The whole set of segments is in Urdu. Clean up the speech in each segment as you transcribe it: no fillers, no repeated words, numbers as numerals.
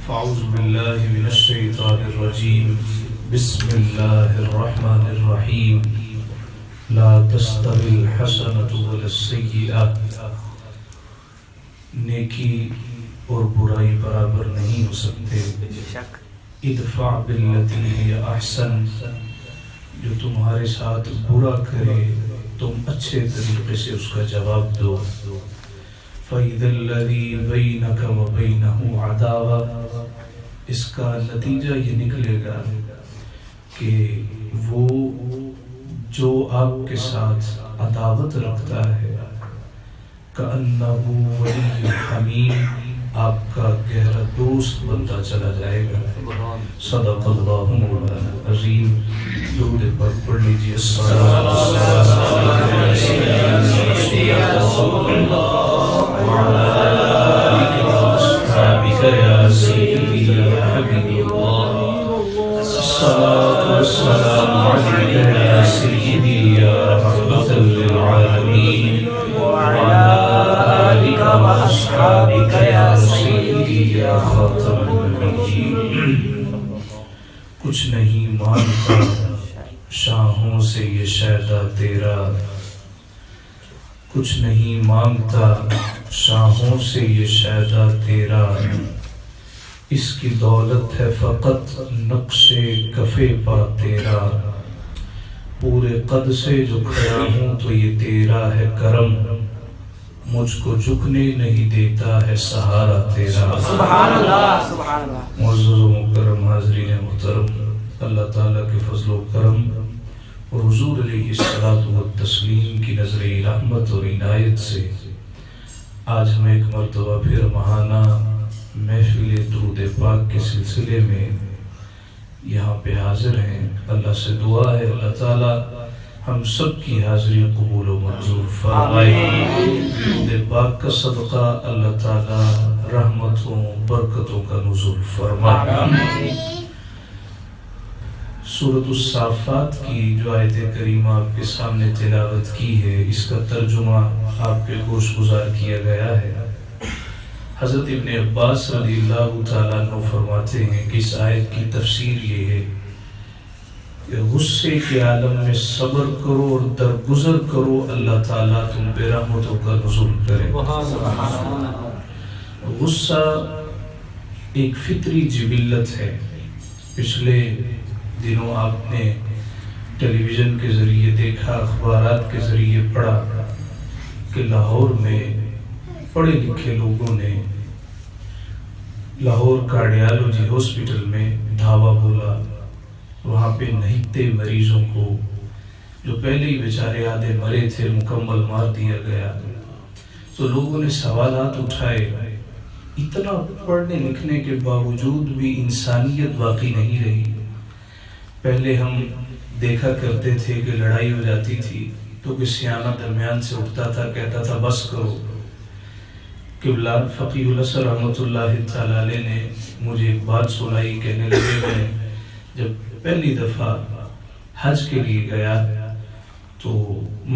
فاعوذ باللہ من الشیطان الرجیم بسم اللہ الرحمن الرحیم لا تستوی الحسنۃ ولا السیئۃ نیکی اور برائی برابر نہیں ہو سکتے. ادفع باللتی ہی احسن جو تمہارے ساتھ برا کرے تم اچھے طریقے سے اس کا جواب دو. فَإِذَا الَّذِي بَيْنَكَ وَبَيْنَهُ عَدَاوَةٌ اس کا نتیجہ یہ نکلے گا کہ وہ جو آپ کے ساتھ عداوت رکھتا ہے کأنہ ولی حمیم آپ کا گہرا دوست بنتا چلا جائے گا. صدق اللہ مولانا العظیم. درود پر پڑھ لیجیے. وعلى آلك وأصحابك يا سيدي يا حبيب الله الصلاة والسلام عليك يا سيدي يا رحمة للعالمين وعلى آلك وأصحابك يا سيدي يا خاتم النبيين. کچھ نہیں مانتا شاہوں سے یہ شیدا تیرا، کچھ نہیں مانگتا شاہوں سے یہ شیدا تیرا، اس کی دولت ہے فقط نقش کفے پا تیرا. پورے قد سے جو کھڑا ہوں تو یہ تیرا ہے کرم، مجھ کو جھکنے نہیں دیتا ہے سہارا تیرا. سبحان اللہ سبحان اللہ. معزز و مکرم حاضرین محترم، اللہ تعالیٰ کے فضل و کرم اور حضور علیہ الصلوۃ والتسلیم کی نظر رحمت اور عنایت سے آج ہم ایک مرتبہ پھر ماہانہ محفل درود پاک کے سلسلے میں یہاں پہ حاضر ہیں. اللہ سے دعا ہے اللہ تعالیٰ ہم سب کی حاضری قبول و منظور فرمائے. درود پاک کا صدقہ اللہ تعالیٰ رحمتوں برکتوں کا نزول فرمائے. سورۃ الصافات کی جو آیت کریمہ آپ کے سامنے تلاوت کی ہے اس کا ترجمہ آپ کے گوش گزار کیا گیا ہے. حضرت ابن عباس رضی اللہ تعالیٰ عنہ فرماتے ہیں کہ اس آیت کی تفسیر یہ ہے کہ غصے کے عالم میں صبر کرو اور درگزر کرو، اللہ تعالیٰ تم پہ رحمتوں کا نزول کرے. غصہ ایک فطری جبلت ہے. پچھلے دنوں آپ نے ٹیلی ویژن کے ذریعے دیکھا، اخبارات کے ذریعے پڑھا کہ لاہور میں پڑھے لکھے لوگوں نے لاہور کارڈیالوجی ہاسپٹل میں دھاوا بولا. وہاں پہ نہتے مریضوں کو جو پہلے ہی بیچارے آدھے مرے تھے مکمل مار دیا گیا. تو لوگوں نے سوالات اٹھائے، اتنا پڑھنے لکھنے کے باوجود بھی انسانیت باقی نہیں رہی. پہلے ہم دیکھا کرتے تھے کہ لڑائی ہو جاتی تھی تو کہ سیانہ درمیان سے اٹھتا تھا، کہتا تھا بس کرو. قبلہ فقیہ الاسر رحمۃ اللہ تعالی علیہ نے مجھے ایک بات سنائی. کہنے لگے میں جب پہلی دفعہ حج کے لیے گیا تو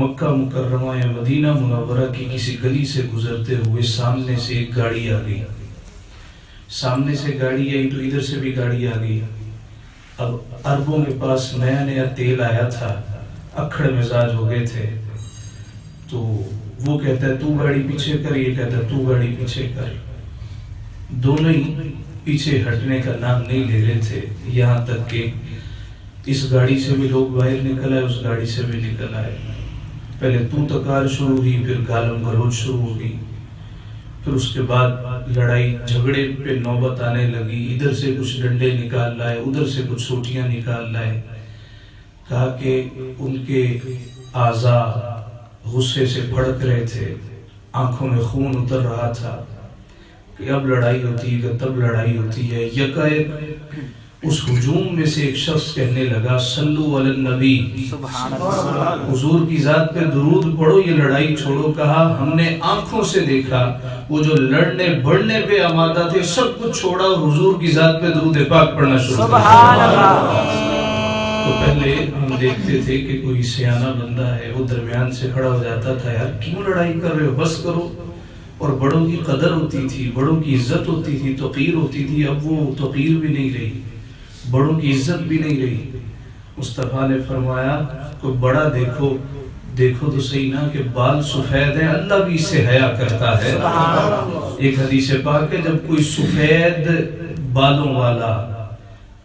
مکہ مکرمہ یا مدینہ منورہ کی کسی گلی سے گزرتے ہوئے سامنے سے ایک گاڑی آ گئی. سامنے سے گاڑی آئی تو ادھر سے بھی گاڑی آ گئی. اب عربوں کے پاس نیا نیا تیل آیا تھا، اکھڑ مزاج ہو گئے تھے. تو وہ کہتا ہے تو گاڑی پیچھے کر، یہ کہتا ہے تو گاڑی پیچھے کر. دونوں ہی پیچھے ہٹنے کا نام نہیں لے رہے تھے. یہاں تک کہ اس گاڑی سے بھی لوگ باہر نکل آئے، اس گاڑی سے بھی نکل آئے. پہلے تو تکار شروع ہوئی، پھر گالم گلوچ شروع ہو گئی. پھر اس کے بعد لڑائی جھگڑے پہ نوبت آنے لگی. ادھر سے کچھ ڈنڈے نکال لائے، ادھر سے کچھ سوٹیاں نکال لائے. کہا کہ ان کے اعضاء غصے سے بھڑک رہے تھے، آنکھوں میں خون اتر رہا تھا کہ اب لڑائی ہوتی ہے کہ تب لڑائی ہوتی ہے. یکایک اس ہجوم میں سے ایک شخص کہنے لگا صلو علی النبی، حضور کی ذات پہ درود پڑھو، یہ لڑائی چھوڑو. کہا ہم نے آنکھوں سے دیکھا وہ جو لڑنے بڑھنے پہ آمادہ تھے سب کچھ چھوڑا اور حضور کی ذات پہ درود پاک پڑھنا شروع کیا. تو پہلے ہم دیکھتے تھے کہ کوئی سیانہ بندہ ہے وہ درمیان سے کھڑا ہو جاتا تھا، یار کیوں لڑائی کر رہے ہو، بس کرو. اور بڑوں کی قدر ہوتی تھی، بڑوں کی عزت ہوتی تھی، توقیر ہوتی تھی، اب وہ توقیر بھی نہیں رہی، بڑوں کی عزت بھی نہیں رہی۔ مصطفیٰ نے فرمایا کوئی بڑا دیکھو تو صحیح نا کہ بال سفید ہیں، اللہ بھی اس سے حیا کرتا ہے۔ ایک حدیث پاک ہے جب کوئی سفید بالوں والا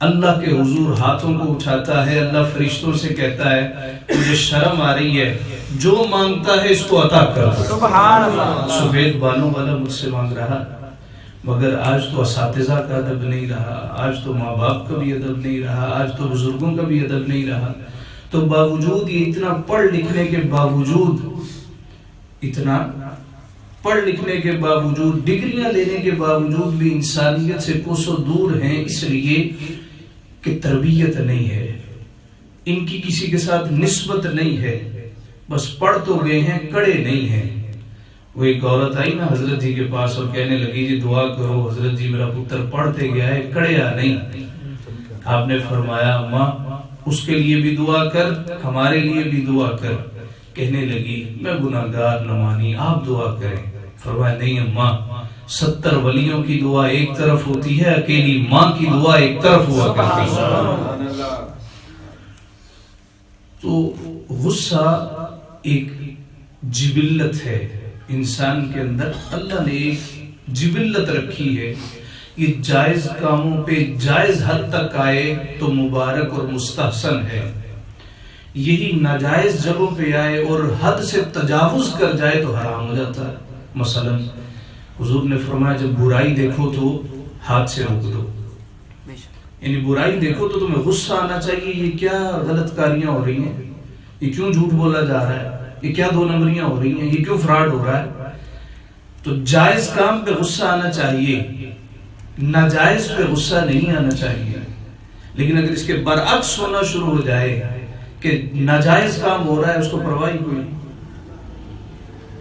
اللہ کے حضور ہاتھوں کو اٹھاتا ہے، اللہ فرشتوں سے کہتا ہے مجھے شرم آ رہی ہے، جو مانگتا ہے اس کو عطا کر دو۔ سبحان اللہ۔ سفید بالوں والا مجھ سے مانگ رہا، مگر آج تو اساتذہ کا ادب نہیں رہا، آج تو ماں باپ کا بھی ادب نہیں رہا، آج تو بزرگوں کا بھی ادب نہیں رہا، تو باوجود یہ اتنا پڑھ لکھنے کے باوجود، اتنا پڑھ لکھنے کے باوجود، ڈگریاں لینے کے باوجود بھی انسانیت سے کوسوں دور ہیں، اس لیے کہ تربیت نہیں ہے، ان کی کسی کے ساتھ نسبت نہیں ہے، بس پڑھ تو گئے ہیں، کڑے نہیں ہیں۔ وہ ایک عورت آئی نا حضرت جی کے پاس اور کہنے لگی جی دعا کرو حضرت جی میرا پتر پڑھتے گیا ہے، کڑیا نہیں۔ آپ نے فرمایا ماں اس کے لیے بھی دعا کر، ہمارے لیے بھی دعا کر۔ کہنے لگی میں گناہگار نہ مانی، آپ دعا کریں۔ فرمایا نہیں اماں، 70 ولیوں کی دعا ایک طرف ہوتی ہے، اکیلی ماں کی دعا ایک طرف ہوا کرتی ہے۔ تو غصہ ایک جبلت ہے انسان کے اندر، اللہ نے ایک جبلت رکھی ہے، یہ جائز کاموں پہ جائز حد تک آئے تو مبارک اور مستحسن ہے، یہی ناجائز جگہوں پہ آئے اور حد سے تجاوز کر جائے تو حرام ہو جاتا ہے۔ مثلا حضور نے فرمایا جب برائی دیکھو تو ہاتھ سے روک دو، یعنی برائی دیکھو تو تمہیں غصہ آنا چاہیے، یہ کیا غلط کاریاں ہو رہی ہیں، یہ کیوں جھوٹ بولا جا رہا ہے، یہ کیا 2 نمبریاں ہو رہی ہیں، یہ کیوں فراڈ ہو رہا ہے۔ تو جائز کام پہ غصہ آنا چاہیے، ناجائز پہ غصہ نہیں آنا چاہیے۔ لیکن اگر اس کے برعکس ہونا شروع ہو جائے کہ ناجائز کام ہو رہا ہے اس کو پرواہ کوئی نہیں،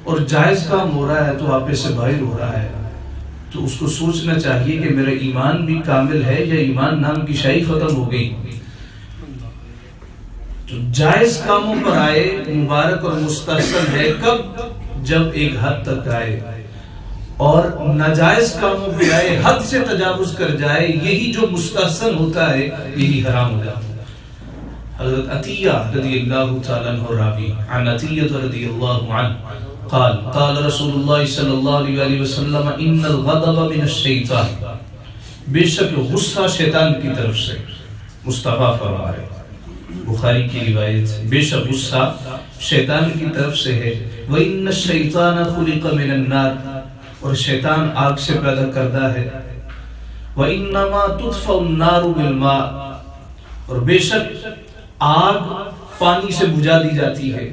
اور جائز کام ہو رہا ہے تو آپے سے باہر ہو رہا ہے، تو اس کو سوچنا چاہیے کہ میرا ایمان بھی کامل ہے یا ایمان نام کی شاہی ختم ہو گئی۔ تو جائز کاموں پر آئے مبارک اور مستحسن ہے، کب؟ جب ایک حد تک آئے، اور ناجائز کاموں پہ آئے حد سے تجاوز کر جائے، یہی جو مستحسن ہوتا ہے یہی حرام ہو جاتا ہے۔ حضرت عطیہ رضی اللہ تعالیٰ عنہ راوی عن عطیہ رضی اللہ عنہ قال قال رسول اللہ صلی اللہ علیہ وسلم ان الغضب من الشیطان، بے شک غصہ شیطان کی طرف سے، مصطفیٰ فرما رہے بخاری کی روایت، بے شک غصہ شیطان کی طرف سے ہے، وَإِنَّ الشَّيْطَانَ خُلِقَ مِنَ النَّارِ، اور شیطان آگ سے پیدا کردہ ہے، وَإِنَّمَا تُطْفَأُ النَّارُ بِالْمَاءِ، اور بے شک آگ پانی سے بجھا دی جاتی ہے،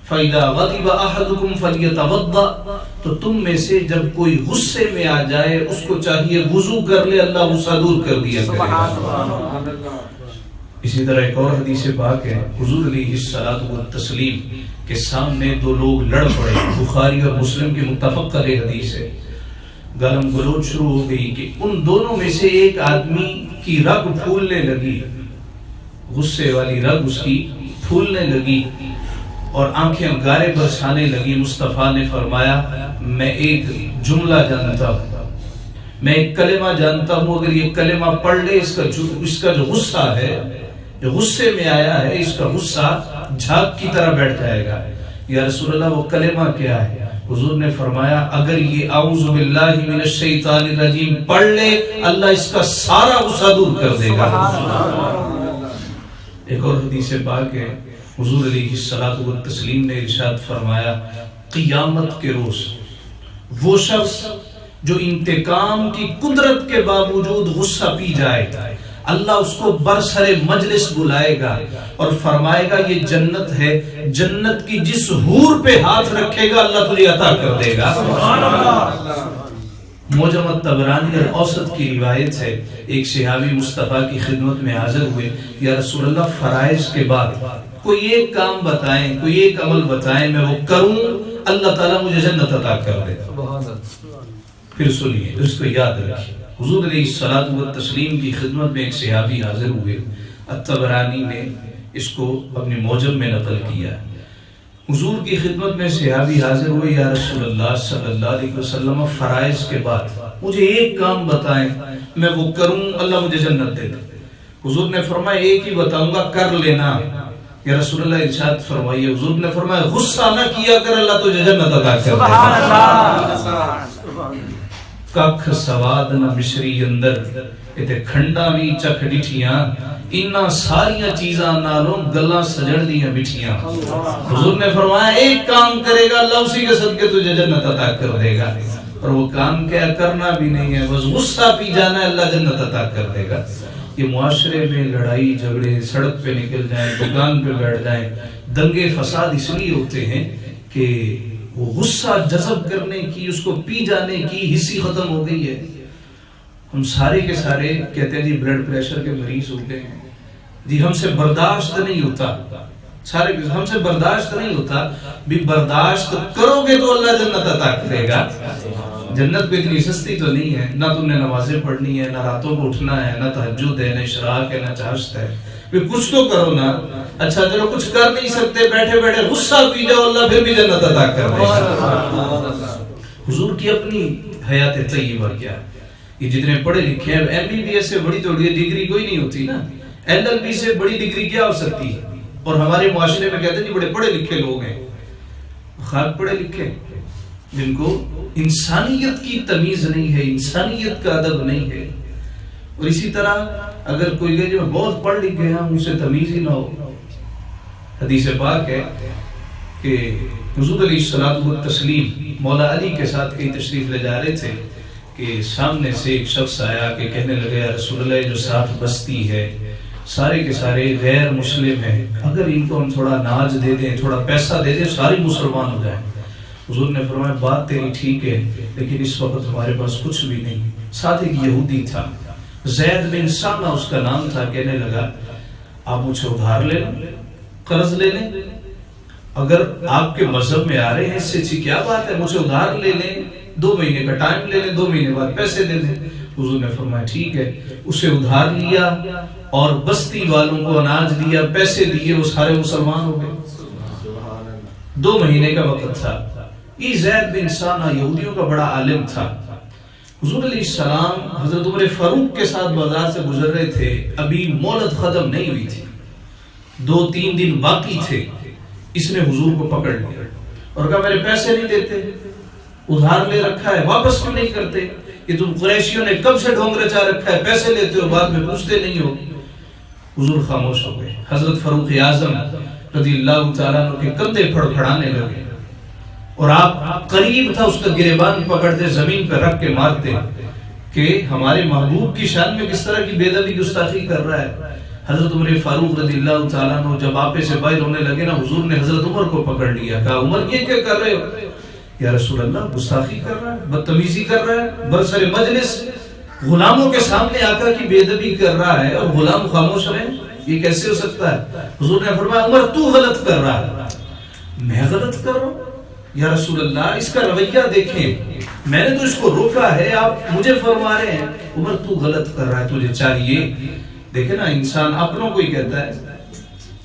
فَإِذَا غَضِبَ أَحَدُكُمْ فَلْيَتَوَضَّأْ، تو تم میں سے جب کوئی غصے میں آ جائے اس کو چاہیے وضو کر لے، اللہ غصہ دور کر دیا کرے۔ اسی طرح ایک اور حدیث پاک ہے حضور علیہ الصلوۃ والتسلیم کے سامنے 2 لوگ لڑ پڑے، بخاری اور مسلم کی متفق علیہ حدیث ہے، گالم گلوچ شروع ہو گئی کہ ان دونوں میں سے ایک آدمی کی رگ پھولنے لگی، غصے والی رگ اس کی پھولنے لگی اور آنکھیں گارے برسانے لگی۔ مصطفیٰ نے فرمایا میں ایک جملہ جانتا ہوں، میں ایک کلمہ جانتا ہوں، اگر یہ کلمہ پڑھ لے اس کا جو غصہ ہے، جو غصے میں آیا ہے، اس کا غصہ جھاگ کی طرح بیٹھ جائے گا۔ یا رسول اللہ وہ کلمہ کیا ہے؟ حضور نے فرمایا اگر یہ اعوذ باللہ من الشیطان الرجیم پڑھ لے اللہ اس کا سارا غصہ دور کر دے گا۔ ایک اور حدیث پاک ہے حضور علیہ الصلوۃ والتسلیم نے ارشاد فرمایا قیامت کے روز وہ شخص جو انتقام کی قدرت کے باوجود غصہ پی جائے، اللہ اس کو برسر مجلس بلائے گا اور فرمائے گا یہ جنت ہے، جنت کی جس حور پہ ہاتھ رکھے گا اللہ تجھے عطا کر دے گا۔ موجم الطبرانی اور اوسط کی روایت ہے، ایک صحابی مصطفیٰ کی خدمت میں حاضر ہوئے، یا رسول اللہ فرائض کے بعد کوئی ایک کام بتائیں، کوئی ایک عمل بتائیں میں وہ کروں اللہ تعالیٰ مجھے جنت عطا کر دے۔ پھر سنیے اس کو یاد رکھیے، حضور علیہ الصلوۃ والتسلیم کی خدمت میں ایک صحابی حاضر ہوئے، الطبرانی نے اس کو اپنے موجم میں نقل کیا۔ حضور کی خدمت میں صحابی حاضر ہوئے، یا رسول اللہ صلی اللہ علیہ وسلم، فرائض کے بعد مجھے ایک کام بتائیں، میں وہ کروں اللہ مجھے جنت دے دے۔ حضور نے فرمایا ایک ہی بتاؤں گا، کر لینا۔ یا رسول اللہ ارشاد فرمائیے، حضور نے فرمایا غصہ نہ کیا کر، اللہ تجھے جنت عطا کر دے۔ سبحان اللہ۔ ککھ سواد نہ مشری اندر، اتے کھنڈا بھی چکھ ڈٹھیاں، انہاں ساریاں چیزاں نالوں گلاں سجڑ دیاں بٹھیاں۔ حضور نے فرمایا ایک کام کرے گا اللہ اسی کے صدقے تجھے جنت عطا کر دے گا، اور وہ کام کیا کرنا بھی نہیں ہے، بس غصہ پی جانا ہے، اللہ جنت عطا کر دے گا۔ یہ معاشرے میں لڑائی جھگڑے، سڑک پہ نکل جائیں، دکان پہ بیٹھ جائیں، دنگے فساد اس لیے ہوتے ہیں کہ وہ غصہ جذب کرنے کی، اس کو پی جانے کی حصی ختم ہو گئی ہے۔ ہم سارے کے سارے کہتے ہیں جی بلڈ پریشر کے مریض ہو گئے ہیں، جی ہم سے برداشت نہیں ہوتا، سارے ہم سے برداشت نہیں ہوتا، بھی برداشت کرو گے تو اللہ جنت عطا کرے گا۔ جنت بھی اتنی سستی تو نہیں ہے، نہ تم نے نمازیں پڑھنی ہے، نہ راتوں کو اٹھنا ہے، نہ تہجد ہے، نہ اشراق ہے، نہ چاشت ہے، بھی کچھ تو کرو نا۔ اچھا چلو کچھ کر نہیں سکتے، بیٹھے بیٹھے غصہ پی جاؤ، اللہ پھر بھی جنت عطا کر دے گا۔ حضور کی اپنی حیات طیبہ کیا، یہ جتنے پڑھے لکھے ہیں، ایم بی بی ایس سے بڑی تو ڈگری کوئی نہیں ہوتی نا، ایل ایل بی سے بڑی ڈگری کیا ہو سکتی ہے؟ اور ہمارے معاشرے میں کہتے ہیں جی بڑے پڑھے لکھے لوگ ہیں، خاک پڑھے لکھے جن کو انسانیت کی تمیز نہیں ہے، انسانیت کا ادب نہیں ہے۔ اور اسی طرح اگر کوئی کہے جو میں بہت پڑھ لکھ گیا ہوں، اسے تمیز ہی نہ ہو۔ حدیث پاک ہے کہ حضور علیہ الصلوۃ والتسلیم مولا علی کے ساتھ کہیں تشریف لے جا رہے تھے کہ سامنے سے ایک شخص آیا کہ کہنے لگے یا رسول اللہ، جو ساتھ بستی ہے سارے کے سارے غیر مسلم ہیں، اگر ان کو ہم تھوڑا اناج دے دیں، تھوڑا پیسہ دے دیں، سارے مسلمان ہو جائیں۔ حضور نے فرمایا بات تیری ٹھیک ہے، لیکن اس وقت ہمارے پاس کچھ بھی نہیں۔ ساتھ ایک یہودی تھا، زید بن سامہ اس کا نام تھا، کہنے لگا آپ مجھ سے ادھار لے لیں، قرض لے لیں، اگر آپ کے مذہب میں آ رہے ہیں اس سے اچھی کیا بات ہے، مجھ سے ادھار لے لیں، 2 مہینے کا ٹائم لے لیں، 2 مہینے بعد پیسے دے دیں۔ حضور نے فرمایا ٹھیک ہے، اسے ادھار لیا اور بستی والوں کو اناج دیا، پیسے دیے، وہ سارے مسلمان ہو گئے۔ 2 مہینے کا وقت تھا۔ یہ زید بن سامہ یہودیوں کا بڑا عالم تھا۔ حضور علیہ السلام حضرت عمر فاروق کے ساتھ بازار سے گزر رہے تھے، ابھی مہلت ختم نہیں ہوئی تھی، 2-3 دن باقی تھے۔ اس نے حضور کو پکڑ لیا اور کہا میرے پیسے نہیں دیتے، ادھار لے رکھا ہے، واپس کیوں نہیں کرتے؟ کہ تم قریشیوں نے کب سے ڈھونگ رچا رکھا ہے، پیسے لیتے ہو بعد میں پوچھتے نہیں ہو۔ حضور خاموش ہو گئے۔ حضرت فاروق اعظم رضی اللہ تعالیٰ عنہ کے کندھے پھڑپھڑانے لگے، اور آپ قریب تھا اس کا گریبان پکڑتے زمین پہ رکھ کے مارتے کہ ہمارے محبوب کی شان میں کس طرح کی بے ادبی گستاخی کر رہا ہے۔ حضرت عمر فاروق رضی اللہ تعالیٰ عنہ جب آپے سے باہر ہونے لگے نا، حضور نے حضرت عمر کو پکڑ لیا، کہا عمر یہ کیا کر رہے ہو؟ یا رسول اللہ گستاخی کر رہا ہے، بدتمیزی کر رہا ہے، برسر مجلس غلاموں کے سامنے آقا کی بے ادبی کر رہا ہے اور غلام خاموش رہے، یہ کیسے ہو سکتا ہے؟ حضور نے فرمایا عمر تو غلط کر رہا ہے۔ میں غلط کر رہا ہوں؟ یا رسول اللہ اس کا رویہ دیکھیں، میں نے تو اس کو روکا ہے، آپ مجھے فرما رہے ہیں عمر تو غلط کر رہا ہے، تجھے چاہیے۔ دیکھیں نا، انسان اپنوں کو ہی کہتا ہے،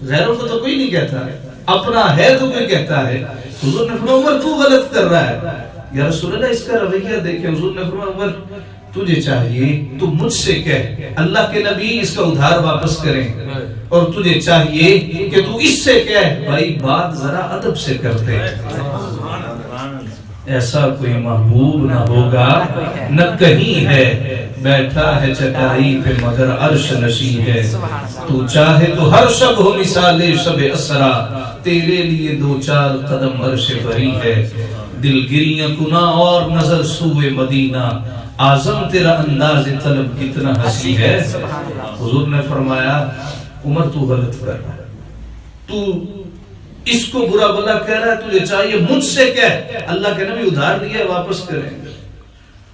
غیروں کو تو کوئی نہیں کہتا، اپنا ہے تو کوئی کہتا ہے۔ حضور نے فرمایا عمر تو غلط کر رہا ہے۔ یا رسول اللہ اس کا رویہ دیکھیں، حضور نے فرمایا عمر تجھے چاہیے تو مجھ سے کہہ، اللہ کے نبی اس کا ادھار واپس کریں، اور تجھے چاہیے کہ تو اس سے کہہ بھائی بات ذرا ادب سے کرتے۔ ایسا کوئی محبوب نہ ہوگا نہ کہیں ہے، بیٹھا ہے چٹائی پہ مگر عرش نشی ہے، تو چاہے تو ہر شب ہو مثال شب اسرا، تیرے لیے 2-4 قدم عرش بری ہے، دل گریاں کنا اور نظر سوئے مدینہ، اعظم تیرا انداز طلب کتنا ہنسی ہے۔ حضور نے فرمایا عمر تو غلط کر رہا ہے، تو اس کو برا بلا کہہ رہا ہے، تجھے چاہیے مجھ سے کہہ اللہ کے نبی ادھار لیا واپس کریں،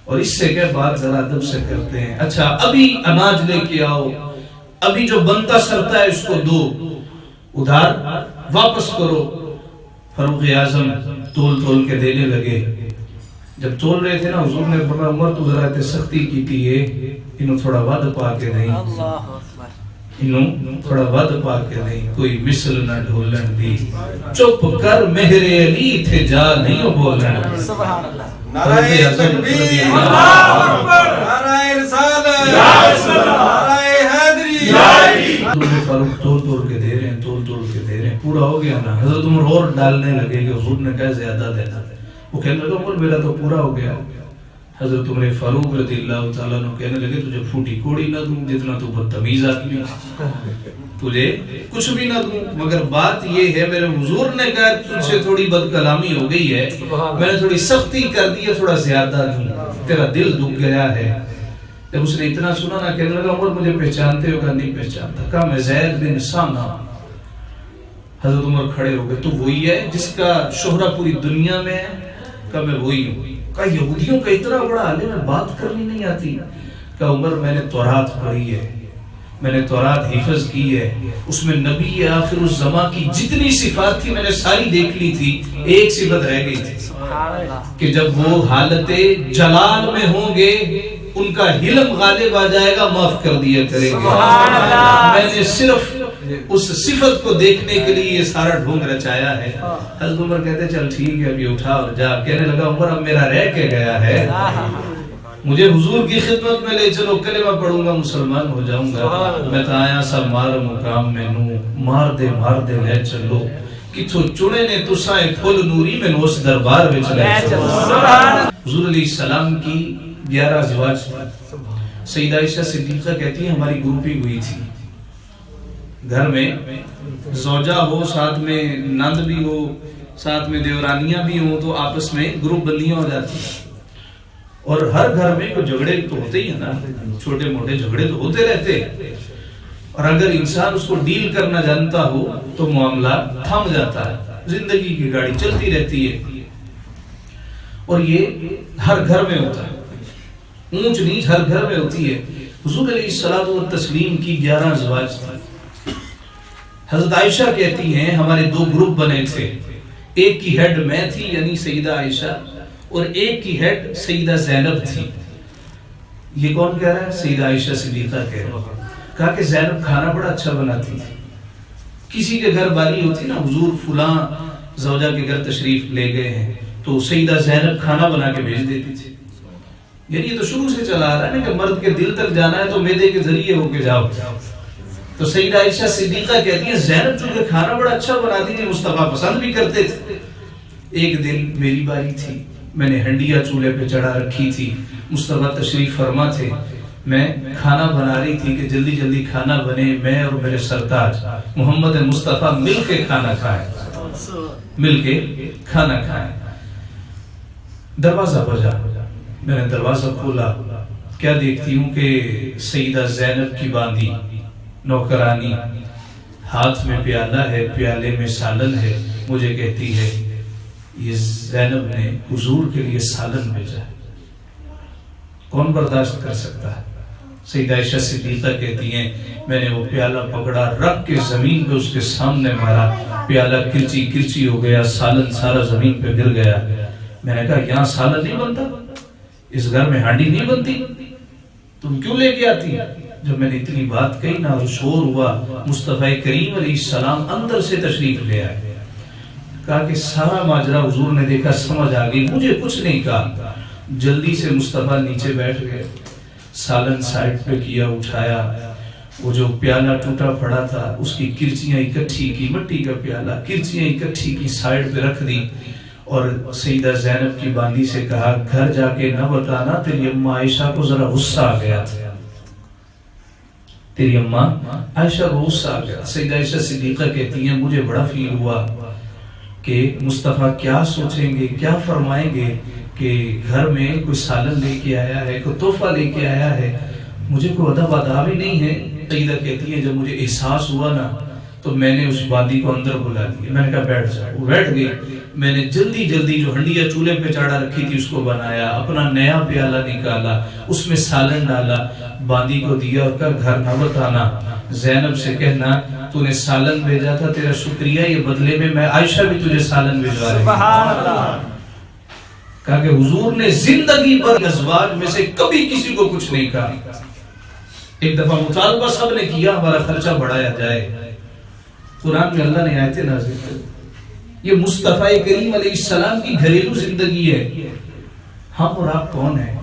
اور اس سے کہہ بات ذرا ادب سے کرتے ہیں۔ اچھا ابھی اناج لے کے آؤ، ابھی جو بنتا سرتا ہے اس کو دو، ادھار واپس کرو۔ فاروق اعظم تول تول کے دینے لگے۔ جب تول رہے تھے نا، حضور نے فرمایا عمر تو ذرا تے سختی کی ہے، انہوں تھوڑا ود پا کے نہیں۔ انہوں تھوڑا ود پا کے نہیں کوئی مثل نہ ڈھولن دی چپ کر مہر علی تھے جا نہیں بولن دی سبحان اللہ نعرہ تکبیر اللہ اکبر نعرہ رسالت یا رسول اللہ نعرہ حیدری یا علی حضور فاروق توڑ کے دے رہے ہیں پورا ہو گیا نا حضرت عمر اور ڈالنے لگے کہ حضور نے کہا زیادہ دینا وہ کہنے لگا عمر میرا تو پورا ہو گیا حضرت عمر فاروق رضی اللہ تعالیٰ عنہ کہنے لگے تجھے پھوٹی کوڑی نہ دوں جتنا تو بدتمیز آدمی ہے تجھے کچھ بھی نہ دوں مگر بات یہ ہے میرے حضور نے کہا تجھ سے تھوڑی بد کلامی ہو گئی ہے میں نے تھوڑی سختی کر دی ہے تھوڑا زیادہ دوں تیرا دل دکھ گیا ہے جب اس نے اتنا سنا نا کہنے لگا عمر مجھے پہچانتے ہو کہا نہیں پہچانتا کہا میں زید بن ثانہ حضرت عمر کھڑے ہو گئے تو وہی ہے جس کا شہرہ پوری دنیا میں ہے کہا میں وہی ہوں کہا یہودیوں کا اتنا بڑا عالم ہے بات کرنی نہیں آتی کہا عمر میں نے تورات پڑھی ہے میں نے تورات حفظ کی ہے اس میں نبی آخر الزمان کی جتنی صفات تھی میں نے ساری دیکھ لی تھی ایک صفت رہ گئی تھی کہ جب وہ حالت جلال میں ہوں گے ان کا حلم غالب آ جائے گا معاف کر دیا کرے گا میں نے صرف اس صفت کو دیکھنے کے لیے یہ سارا ڈھونگ رچایا ہے حضرت عمر کہتے چل ٹھیک ہے ابھی اٹھا اور جا کہنے لگا عمر اب میرا رہ کے گیا ہے مجھے حضور کی خدمت میں لے چلو کلمہ پڑھوں گا مسلمان ہو جاؤں گا میں تو آیا سا مار مقام میں نو مار دے لے چلو کتھو چنے نے تسائے پھول نوری میں اس دربار میں چلے چلو حضور علیہ السلام کی 11 ازواج سیدہ عائشہ صدیقہ کہتی ہیں ہماری گروپنگ ہوئی تھی گھر میں زوجہ ہو ساتھ میں نند بھی ہو ساتھ میں دیورانیاں بھی ہوں تو آپس میں گروپ بندیاں ہو جاتی ہیں اور ہر گھر میں کوئی جھگڑے تو ہوتے ہی ہیں نا چھوٹے موٹے جھگڑے تو ہوتے رہتے اور اگر انسان اس کو ڈیل کرنا جانتا ہو تو معاملہ تھم جاتا ہے زندگی کی گاڑی چلتی رہتی ہے اور یہ ہر گھر میں ہوتا ہے اونچ نیچ ہر گھر میں ہوتی ہے حضور علیہ الصلوۃ والتسلیم کی 11 ازواج تھی حضرت عائشہ کہتی ہیں ہمارے 2 گروپ بنے تھے ایک کی ہیڈ میں تھی یعنی سیدہ عائشہ اور ایک کی ہیڈ سیدہ زینب تھی یہ کون کہہ رہا ہے سیدہ عائشہ صدیقہ کہہ رہا ہے کہا کہ زینب کھانا بڑا اچھا بناتی تھی کسی کے گھر باری ہوتی نا حضور فلاں زوجہ کے گھر تشریف لے گئے ہیں تو سیدہ زینب کھانا بنا کے بھیج دیتی تھی یعنی یہ تو شروع سے چلا آ رہا ہے نا کہ مرد کے دل تک جانا ہے تو میدے کے ذریعے ہو کے جاؤ تو سیدہ عائشہ صدیقہ کہتی ہیں زینب چونکہ کھانا بڑا اچھا بناتی تھی مصطفیٰ پسند بھی کرتے تھے ایک دن میری باری تھی میں نے ہنڈیا چولہے پہ چڑھا رکھی تھی مصطفیٰ تشریف فرما تھے میں کھانا بنا رہی تھی کہ جلدی جلدی کھانا بنے میں اور میرے سرتاج محمد مصطفیٰ مل کے کھانا کھائیں دروازہ بجا میں نے دروازہ کھولا کیا دیکھتی ہوں کہ سیدہ زینب کی باندھی نوکرانی ہاتھ میں پیالہ ہے پیالے میں سالن ہے مجھے کہتی ہے یہ زینب نے حضور کے لیے سالن بھیجا کون برداشت کر سکتا ہے سیدہ عائشہ صدیقہ کہتی ہیں میں نے وہ پیالہ پکڑا رکھ کے زمین پہ اس کے سامنے مارا پیالہ کرچی کرچی ہو گیا سالن سارا زمین پہ گر گیا میں نے کہا یہاں سالن نہیں بنتا اس گھر میں ہانڈی نہیں بنتی تم کیوں لے کے آتی جب میں نے اتنی بات کہی نا اور شور ہوا مصطفیٰ کریم علیہ السلام اندر سے تشریف لے آئے کہا کہ سارا ماجرا حضور نے دیکھا سمجھ آ گئی مجھے کچھ نہیں کہا جلدی سے مصطفیٰ نیچے بیٹھ گئے سالن سائڈ پہ کیا اٹھایا وہ جو پیالہ ٹوٹا پڑا تھا اس کی کرچیاں اکٹھی کی مٹی کا پیالہ کرچیاں اکٹھی کی سائڈ پہ رکھ دی اور سیدہ زینب کی باندھی سے کہا گھر جا کے نہ بتانا تیری اماں عائشہ کو ذرا غصہ آ گیا تھا تیری اماں عائشہ کو غصہ آ گیا سیدہ عائشہ صدیقہ کہتی ہیں مجھے بڑا فیل ہوا کہ مصطفیٰ کیا سوچیں گے کیا فرمائیں گے کہ گھر میں کوئی سالن لے کے آیا ہے کوئی تحفہ لے کے آیا ہے مجھے کوئی ادب آداب ہی نہیں ہے سیدہ کہتی ہے جب مجھے احساس ہوا نا تو میں نے اس باندھی کو اندر بلا دیا میں نے کہا بیٹھ جا وہ بیٹھ گئی میں نے جلدی جلدی جو ہنڈیا چولہے پہ چڑھا رکھی تھی اس کو بنایا اپنا نیا پیالہ نکالا اس میں سالن ڈالا باندھی کو دیا اور کہا گھر نہ بتانا زینب سے کہنا تو نے سالن بھیجا تھا تیرا شکریہ یہ بدلے میں عائشہ بھی تجھے سالن بھیجوا رہی کہا کہ حضور نے زندگی پر ازواج میں سے کبھی کسی کو کچھ نہیں کہا ایک دفعہ مطالبہ سب نے کیا ہمارا خرچہ بڑھایا جائے. قرآن میں اللہ نے آیتیں نازل کر. یہ مصطفیٰ کریم علیہ السلام کی گھریلو زندگی ہے. ہم اور آپ کون ہیں؟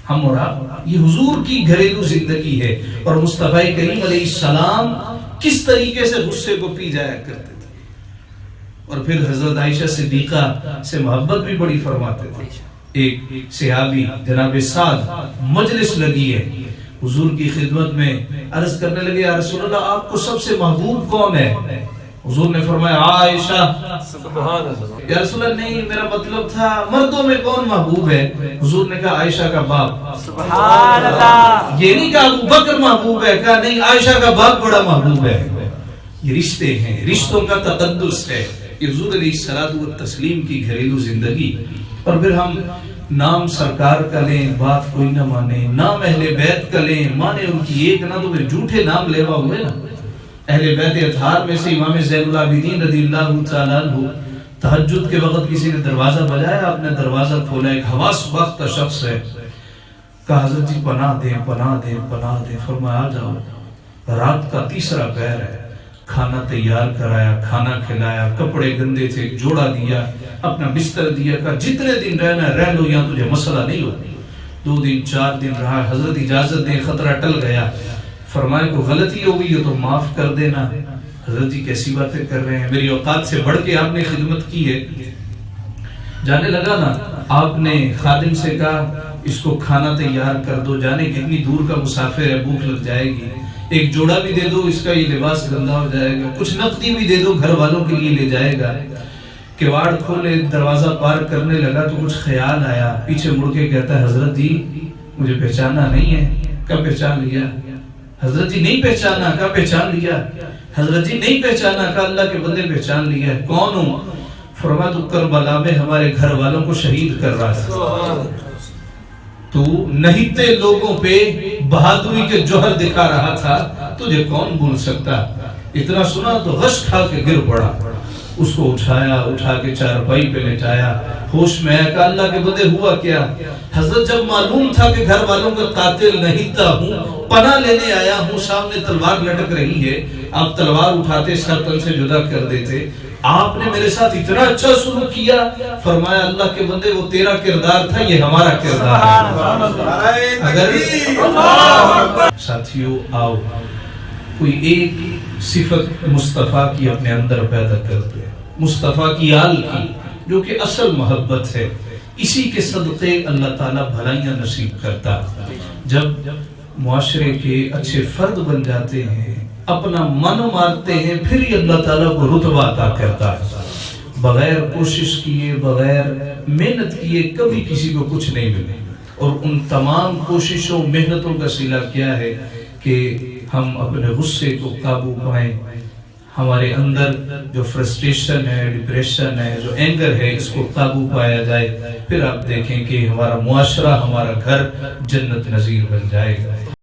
ہم اور آپ یہ حضور کی گھریلو زندگی ہے. اور مصطفیٰ کریم علیہ السلام کس طریقے سے غصے کو پی جایا کرتے تھے. اور پھر حضرت عائشہ صدیقہ سے محبت بھی بڑی فرماتے تھے. ایک صحابی جناب سعد مجلس لگی ہے, حضور کی خدمت میں عرض کرنے لگے یا رسول اللہ آپ کو سب سے محبوب کون ہے؟ حضور نے فرمایا عائشہ. یا رسول اللہ نہیں, میرا مطلب تھا مردوں میں کون محبوب ہے؟ حضور نے کہا عائشہ کا باپ. سبحان اللہ. یہ نہیں کہا ابو بکر محبوب ہے, کہا نہیں عائشہ کا باپ بڑا محبوب ہے. یہ رشتے ہیں, رشتوں کا تقدس ہے. یہ حضور علیہ الصلوۃ والتسلیم کی گھریلو زندگی. اور پھر ہم نام سرکار کا لیں بات کوئی نہ مانے, نام اہل بیت کا لیں مانے ان کی ایک نہ, تو پھر جھوٹے نام لیوا ہوئے نا. اہل بیت اطہار میں سے امام زین العابدین رضی اللہ تعالیٰ عنہ تہجد کے وقت کسی نے دروازہ بجایا, آپ نے دروازہ کھولا, ایک حواس باختہ شخص ہے, کہا حضرت جی پناہ دیں پناہ دیں پناہ دیں. فرمایا آ جاؤ. رات کا تیسرا پہر ہے, کھانا تیار کرایا, کھانا کھلایا, کپڑے گندے تھے جوڑا دیا, اپنا بستر دیا, کہا جتنے دن رہنا رہ لو, یہاں تجھے مسئلہ نہیں ہو. 2 دن 4 دن رہا, حضرت اجازت دیں, خطرہ ٹل گیا. فرمایا کو غلطی ہو گئی ہے تو معاف کر دینا. حضرت جی کیسی باتیں کر رہے ہیں, میری اوقات سے بڑھ کے آپ نے خدمت کی ہے. جانے لگا نا, آپ نے خادم سے کہا اس کو کھانا تیار کر دو, جانے کتنی دور کا مسافر ہے, بھوک لگ جائے گی, ایک جوڑا بھی دے دو, اس کا یہ لباس گندا ہو جائے گا, کچھ نقدی بھی دے دو, گھر والوں کے لیے لے جائے گا. کواڑ کھولے, دروازہ پار کرنے لگا تو کچھ خیال آیا, پیچھے مڑ کے کہتا ہے حضرت جی مجھے پہچانا نہیں ہے. کب پہچان لیا؟ حضرت جی نہیں پہچانا. کب پہچان لیا؟ حضرت جی نہیں پہچانا. کہا اللہ کے بندے پہچان لیا ہے. کون ہوں؟ فرمایا تو کربلا میں ہمارے گھر والوں کو شہید کر رہا تھا, تو نہیتے لوگوں پہ بہادری کے جوہر دکھا رہا تھا, تجھے کون بھول سکتا. اتنا سنا تو غش کھا کے گر پڑا. اس کو اٹھایا, اٹھا کے چارپائی پہ لٹایا, ہوش میں آیا. کہا اللہ کے بندے ہوا کیا؟ حضرت جب معلوم تھا کہ گھر والوں کا قاتل نہیتا ہوں, پناہ لینے آیا ہوں, سامنے تلوار لٹک رہی ہے, آپ تلوار اٹھاتے سر تن سے جدا کر دیتے. آپ نے میرے ساتھ اتنا اچھا سلوک کیا. فرمایا اللہ کے بندے وہ تیرا کردار تھا, یہ ہمارا کردار ہے. اگر ساتھیو آؤ کوئی ایک صفت مصطفیٰ کی اپنے اندر پیدا کرتے ہیں, مصطفیٰ کی آل کی, جو کہ اصل محبت ہے. اسی کے صدقے اللہ تعالیٰ بھلائیاں نصیب کرتا. جب معاشرے کے اچھے فرد بن جاتے ہیں, اپنا من مارتے ہیں, پھر ہی اللہ تعالیٰ کو رتبہ عطا کرتا ہے. بغیر کوشش کیے, بغیر محنت کیے کبھی کسی کو کچھ نہیں ملے. اور ان تمام کوششوں محنتوں کا صلہ کیا ہے کہ ہم اپنے غصے کو قابو پائیں. ہمارے اندر جو فرسٹریشن ہے, ڈپریشن ہے, جو اینگر ہے, اس کو قابو پایا جائے. پھر آپ دیکھیں کہ ہمارا معاشرہ, ہمارا گھر جنت نظیر بن جائے گا.